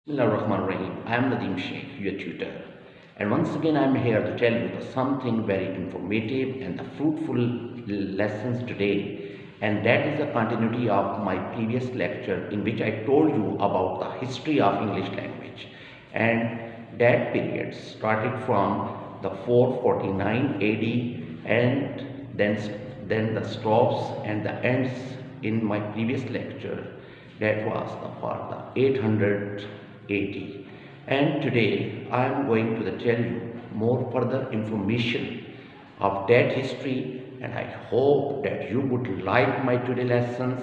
Bismillahirrahmanirrahim. I am Nadeem, your tutor, and once again I am here to tell you something very informative and the fruitful lessons today, and that is a continuity of my previous lecture in which I told you about the history of English language, and that period started from the 449 AD and then the stops and the ends in my previous lecture, that was for the 800 AD. And today I am going to tell you more further information of that history, and I hope that you would like my today lessons,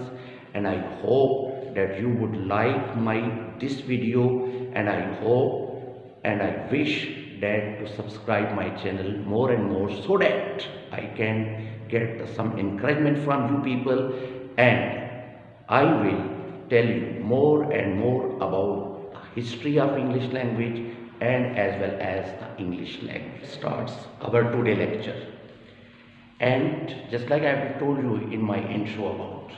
and I hope that you would like my this video, and I hope and I wish that to subscribe my channel more and more so that I can get some encouragement from you people, and I will tell you more and more about the history of English language and as well as the English language. Starts our today lecture. And just like I have told you in my intro about,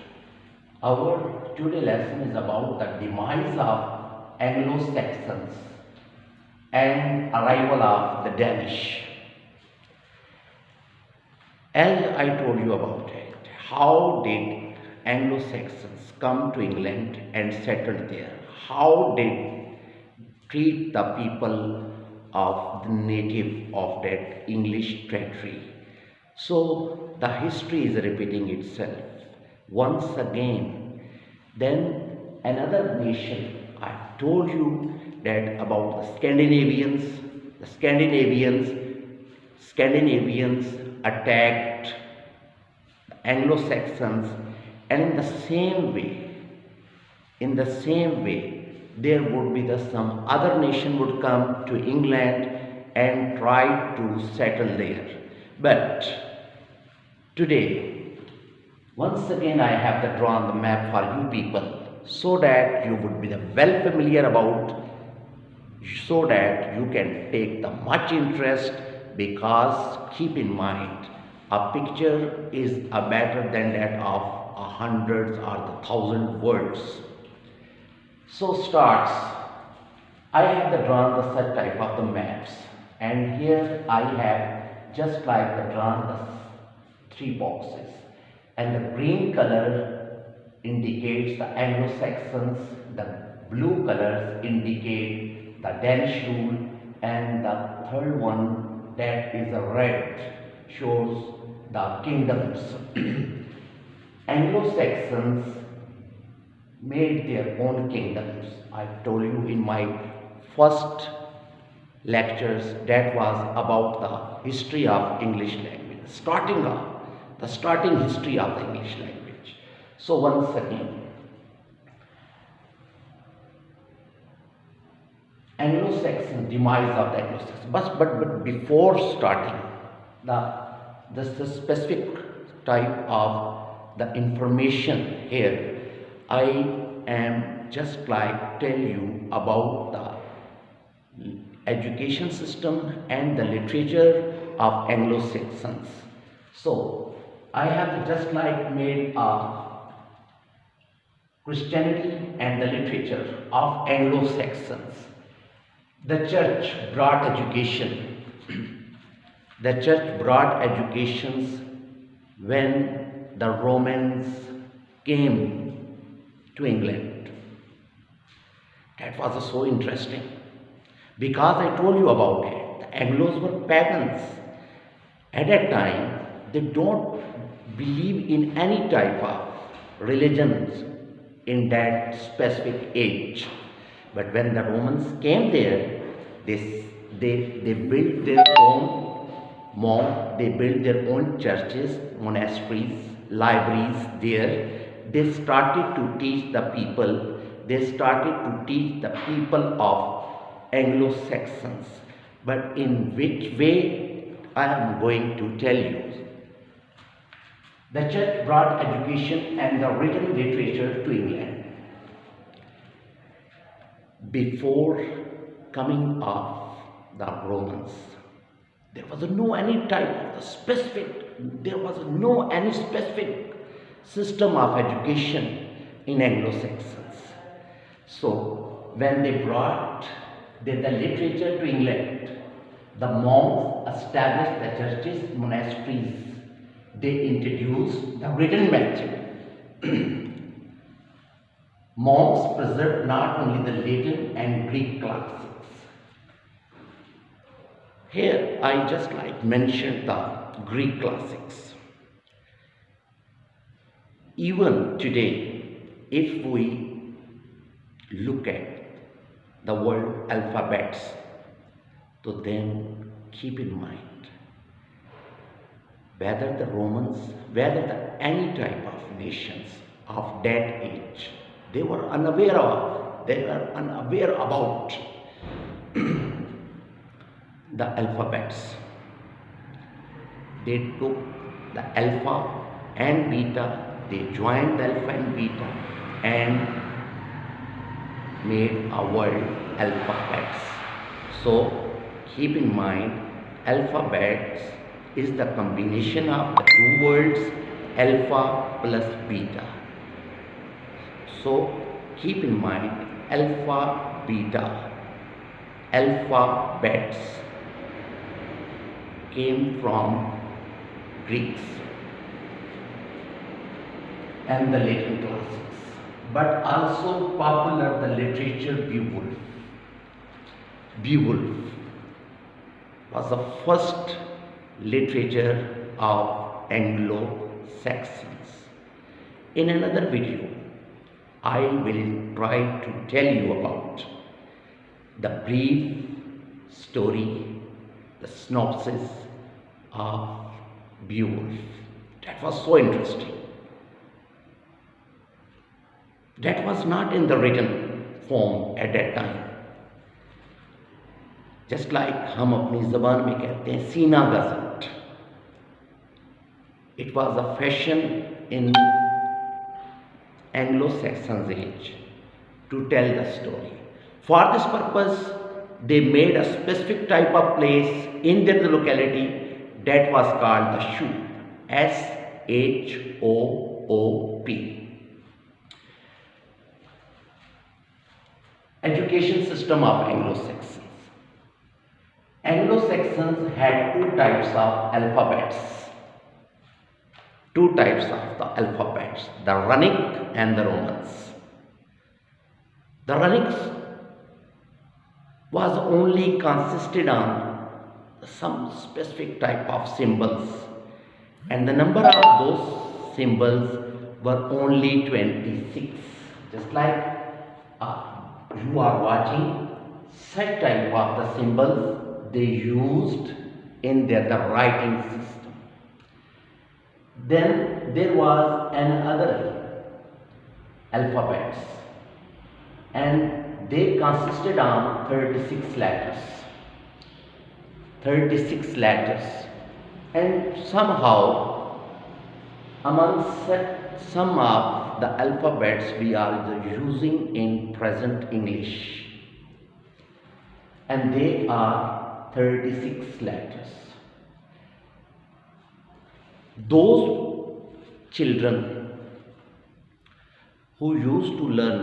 our today lesson is about the demise of Anglo-Saxons and arrival of the Danish. As I told you about it, how did Anglo-Saxons come to England and settled there? How did treat the people of the native of that English territory? So the history is repeating itself once again. Then another nation, I told you that about the Scandinavians attacked the Anglo-Saxons, and in the same way, there would be some other nation would come to England and try to settle there. But today, once again, I have drawn the map for you people so that you would be well familiar about, so that you can take the much interest, because keep in mind, a picture is better than that of hundreds or the thousand words. So starts, I have drawn the such type of the maps, and here I have just like drawn the three boxes, and the green color indicates the Anglo-Saxons, the blue colors indicate the Danish rule, and the third one, that is a red, shows the kingdoms. Anglo-Saxons made their own kingdoms. I told you in my first lectures that was about the history of English language, the starting history of the English language. So once again, Anglo-Saxon, demise of the Anglo-Saxon. But before starting the specific type of the information here, I am just like tell you about the education system and the literature of Anglo-Saxons. So I have just like made a Christianity and the literature of Anglo-Saxons. The church brought education. The church brought educations when the Romans came to England. That was so interesting, because I told you about it. The Anglos were pagans. At that time, they don't believe in any type of religions in that specific age. But when the Romans came there, they built their own they built their own churches, monasteries, libraries there. They started to teach the people. They started to teach the people of Anglo-Saxons. But in which way, I am going to tell you. The church brought education and the written literature to England. Before coming of the Romans, there was no any type of any specific system of education in Anglo-Saxons. So when they brought the literature to England, the monks established the churches, monasteries. They introduced the written method. Monks preserved not only the Latin and Greek classics. Here I just mentioned the Greek classics. Even today, if we look at the word alphabets, so then keep in mind whether the Romans, whether any type of nations of that age, they were unaware about the alphabets. They took the alpha and beta, they joined the alpha and beta and made a word alphabets. So keep in mind, alphabets is the combination of the two words alpha plus beta. So keep in mind, alpha, beta, alphabets came from Greeks and the Latin classics, but also popular the literature Beowulf. Beowulf was the first literature of Anglo-Saxons. In another video, I will try to tell you about the brief story, the synopsis of Beowulf. That was so interesting. That was not in the written form at that time. Just like हम अपनी ज़बान में कहते हैं सीना gazette. It was a fashion in Anglo-Saxons age to tell the story. For this purpose, they made a specific type of place in their locality that was called the Shoop, S-H-O-O-P. Education system of Anglo-Saxons. Anglo-Saxons had two types of alphabets. Two types of the alphabets, the Runic and the Romans. The Runic was only consisted on some specific type of symbols, and the number of those symbols were only 26. Just like you are watching such type of the symbols they used in their writing system. Then there was another alphabets, and they consisted on 36 letters. 36 letters, and somehow amongst some of the alphabets we are using in present English, and they are 36 letters. Those children who used to learn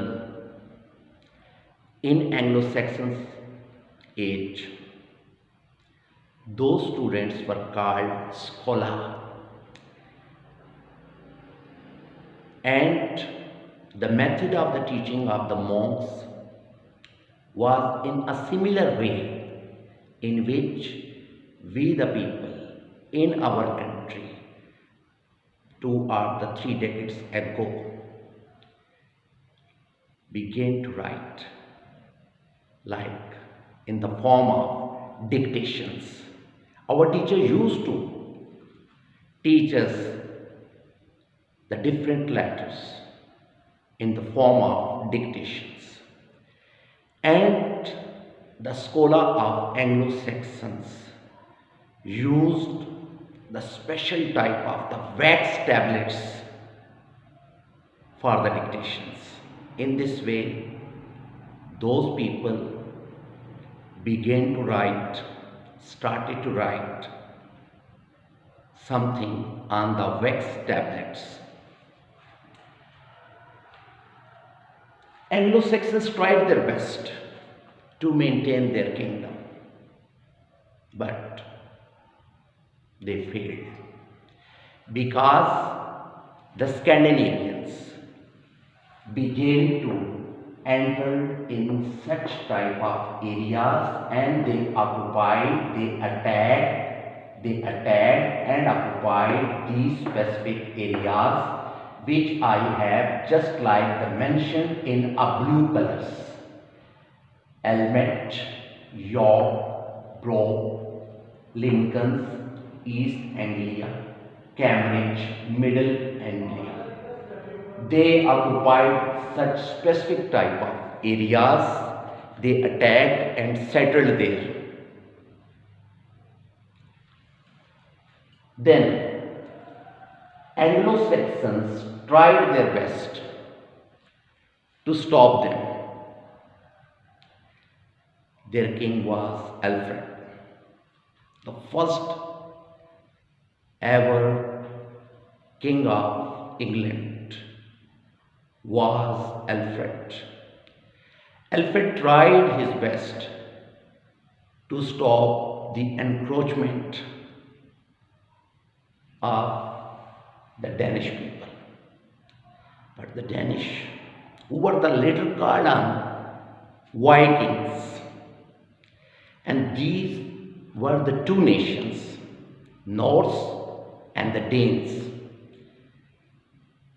in Anglo-Saxon age, those students were called scholar, and the method of the teaching of the monks was in a similar way in which we the people in our country 2 or 3 decades ago began to write like in the form of dictations. Our teacher used to teach us the different letters in the form of dictations, and the scholar of Anglo-Saxons used the special type of the wax tablets for the dictations. In this way, those people started to write something on the wax tablets. Anglo-Saxons tried their best to maintain their kingdom, but they failed because the Scandinavians began to enter in such type of areas, and they occupied, they attacked and occupied these specific areas which I have just like the mention in a blue colors: Elmet, York, Bro, Lincoln, East Anglia, Cambridge, Middle Anglia. They occupied such specific type of areas, they attacked and settled there. Then Anglo-Saxons tried their best to stop them. Their king was Alfred. The first ever king of England was Alfred. Alfred tried his best to stop the encroachment of the Danish people. But the Danish, who were the later called Vikings, and these were the two nations, Norse and the Danes.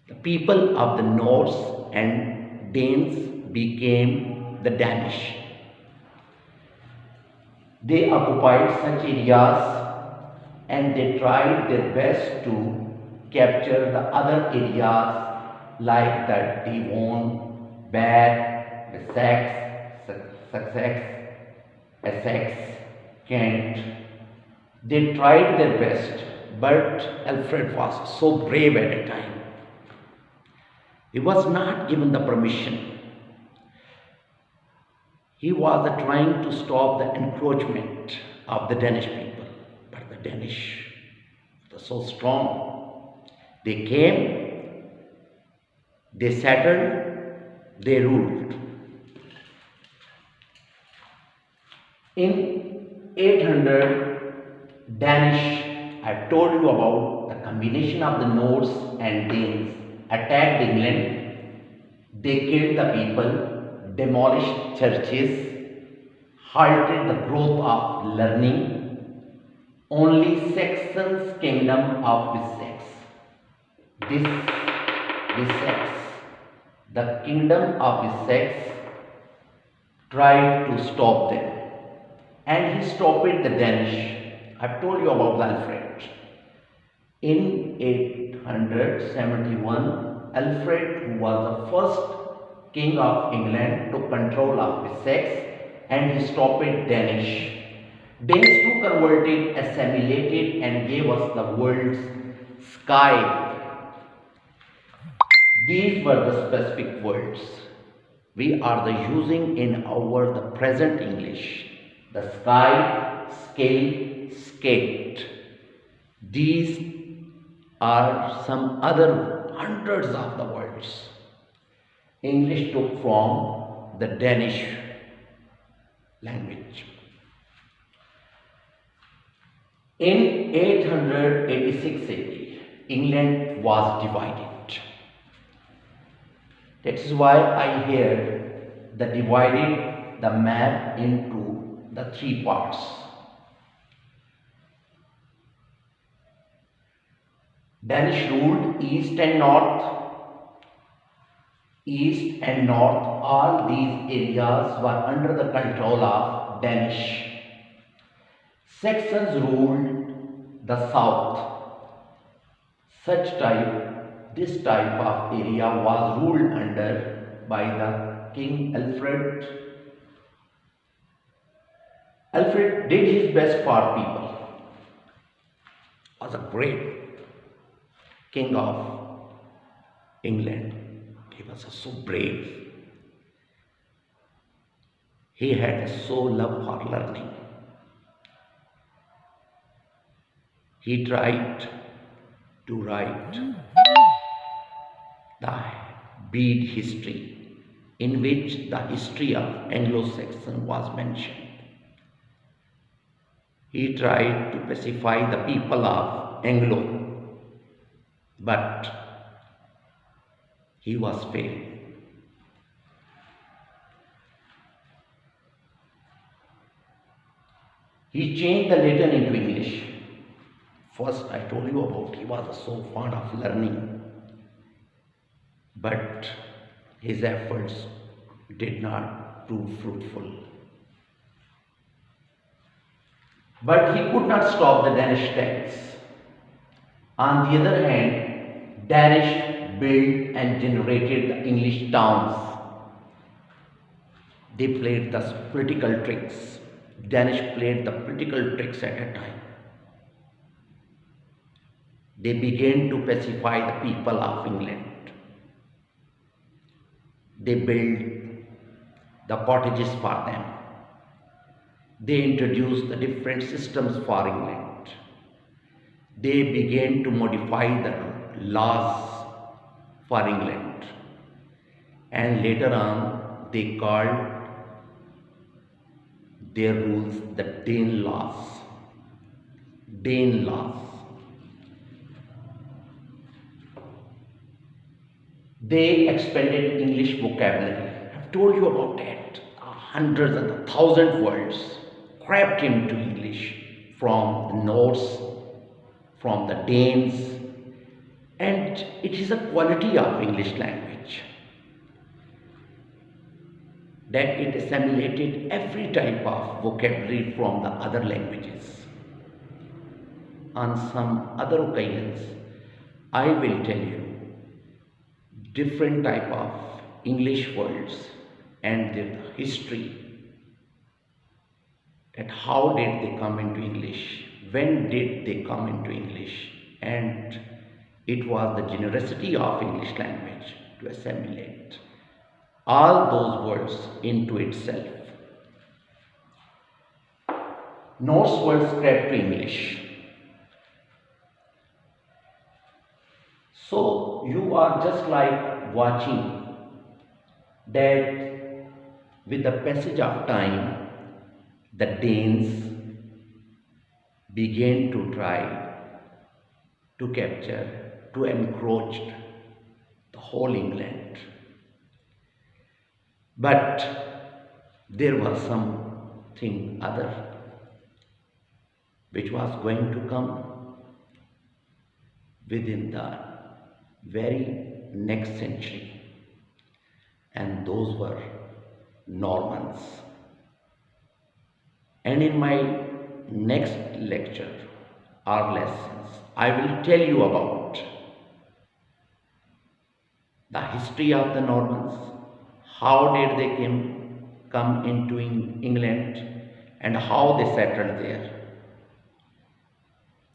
The people of the Norse and Danes became the Danish. They occupied such areas and they tried their best to capture the other areas like the Devon, Bath, the Sussex, Essex, Kent. They tried their best, but Alfred was so brave at a time. He was not given the permission. He was trying to stop the encroachment of the Danish people, but the Danish were so strong. They came, they settled, they ruled. In 800 Danish, I've told you about the combination of the Norse and Danes attacked England. They killed the people, demolished churches, halted the growth of learning. Only Saxons kingdom of Wessex, the kingdom of Wessex tried to stop them, and he stopped the Danish. I've told you about Alfred. In 871, Alfred, who was the first king of England, took control of Wessex and he stopped Danish. Danes too converted, assimilated and gave us the world's sky. These were the specific words we are using in our the present English. The sky, scale, skate. These are some other hundreds of the words English took from the Danish language. In 886 AD, England was divided. That is why I here divided the map into the three parts. Danish ruled east and north. East and north, all these areas were under the control of Danish. Saxons ruled the south. This type of area was ruled under by the King Alfred. Alfred did his best for people. Was a great king of England. He was so brave. He had so love for learning. He tried to write the bead history in which the history of Anglo-Saxon was mentioned. He tried to pacify the people of Anglo, but he was failed. He changed the Latin into English. First, I told you about he was so fond of learning, but his efforts did not prove fruitful. But he could not stop the Danish attacks. On the other hand, Danish built and generated the English towns. They played the political tricks. Danish played the political tricks at a time. They began to pacify the people of England. They built the cottages for them. They introduced the different systems for England. They began to modify the laws for England. And later on, they called their rules the Dane laws. Dane laws. They expanded English vocabulary. I've told you about that. Hundreds and thousands words crept into English from the Norse, from the Danes, and it is a quality of English language that it assimilated every type of vocabulary from the other languages. On some other occasions, I will tell you different type of English words and their history, that how did they come into English, when did they come into English, and it was the generosity of English language to assimilate all those words into itself. Norse words crept to English. So you are just like watching that with the passage of time, the Danes began to try to capture, to encroach the whole England. But there was something other which was going to come within the very next century, and those were Normans. And in my next lecture or lessons, I will tell you about the history of the Normans, how did they come into England, and how they settled there.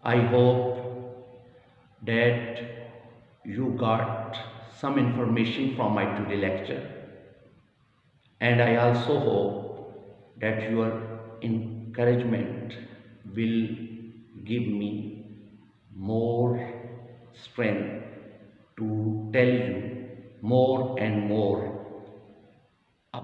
I hope that you got some information from my today lecture, and I also hope that your encouragement will give me more strength to tell you more and more